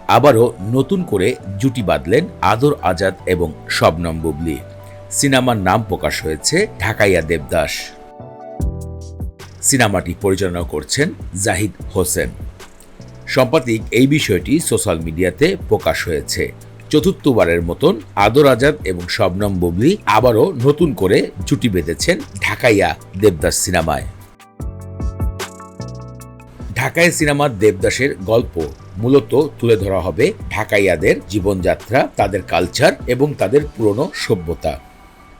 আবারও নতুন করে জুটি বাঁধলেন আদর আজাদ এবং শবনম বুবলী। সিনেমার নাম প্রকাশ হয়েছে ঢাকাইয়া দেবদাস। সিনেমাটি পরিচালনা করছেন জাহিদ হোসেন। সাম্প্রতিক এই বিষয়টি সোশ্যাল মিডিয়াতে প্রকাশ হয়েছে। চতুর্থবারের মতন আদর আজাদ এবং শবনম বুবলী আবারও নতুন করে জুটি বেঁধেছেন ঢাকাইয়া দেবদাস সিনেমায়। ঢাকাইয়া সিনেমার দেবদাসের গল্প মূলত তুলে ধরা হবে ঢাকাইয়াদের জীবনযাত্রা, তাদের কালচার এবং তাদের পুরনো সভ্যতা।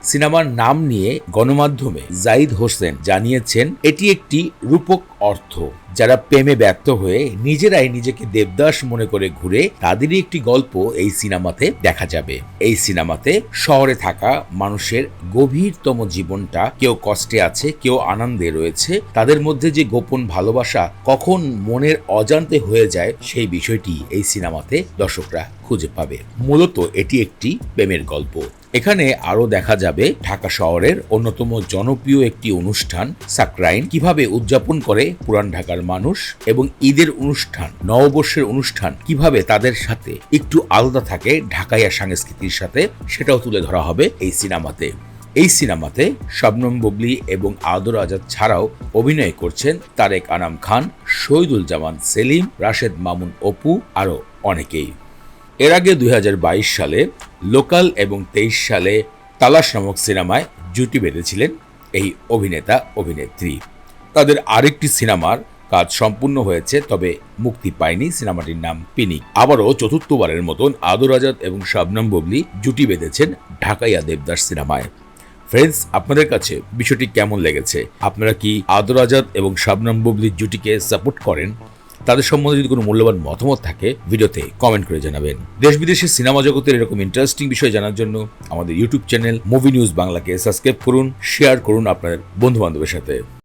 সিনেমার নাম নিয়ে গণমাধ্যমে জাহিদ হোসেন জানিয়েছেন, এটি একটি রূপক অর্থ। যারা প্রেমে ব্যর্থ হয়ে নিজেরাই নিজেকে দেবদাস মনে করে ঘুরে, তাদেরই একটি গল্প এই সিনেমাতে দেখা যাবে। এই সিনেমাতে শহরে থাকা মানুষের গভীরতম জীবনটা, কেউ কষ্টে আছে, কেউ আনন্দে রয়েছে, তাদের মধ্যে যে গোপন ভালোবাসা কখন মনের অজান্তে হয়ে যায়, সেই বিষয়টি এই সিনেমাতে দর্শকরা খুঁজে পাবে। মূলত এটি একটি প্রেমের গল্প। এখানে আরো দেখা যাবে ঢাকা শহরের অন্যতম জনপ্রিয় একটি অনুষ্ঠান সাকরাইন কিভাবে উদযাপন করে পুরান ঢাকার মানুষ, এবং ঈদের অনুষ্ঠান, নববর্ষের অনুষ্ঠান কিভাবে তাদের সাথে একটু আলাদা থাকে ঢাকাইয়া সংস্কৃতির সাথে, সেটাও তুলে ধরা হবে এই সিনেমাতে। এই সিনেমাতে শবনম বুবলী এবং আদর আজাদ ছাড়াও অভিনয় করছেন তারেক আনাম খান, শহীদুল জামান সেলিম, রাশেদ মামুন অপু, আরো অনেকেই। এর আগে 2022 সালে লোকাল এবং 23 সালে তালাশ নামক সিনেমায় জুটি বেঁধেছিলেন এই অভিনেতা অভিনেত্রী। তাদের আরেকটি সিনেমার কাজ সম্পূর্ণ হয়েছে, তবে মুক্তি পায়নি। সিনেমাটির নাম পিনিক। আবারও চতুর্থবারের মতন আদর আজাদ এবং শবনম বুবলী জুটি বেঁধেছেন ঢাকাইয়া দেবদাস সিনেমায়। ফ্রেন্ডস, আপনাদের কাছে বিষয়টি কেমন লেগেছে? আপনারা কি আদর আজাদ এবং শবনম বুবলীর জুটিকে সাপোর্ট করেন? তাদের সম্বন্ধে যদি কোনো মূল্যবান মতামত থাকে, ভিডিওতে কমেন্ট করে জানাবেন। দেশ বিদেশের সিনেমা জগতের এরকম ইন্টারেস্টিং বিষয় জানার জন্য আমাদের ইউটিউব চ্যানেল মুভি নিউজ বাংলাকে সাবস্ক্রাইব করুন, শেয়ার করুন আপনাদের বন্ধু বান্ধবের সাথে।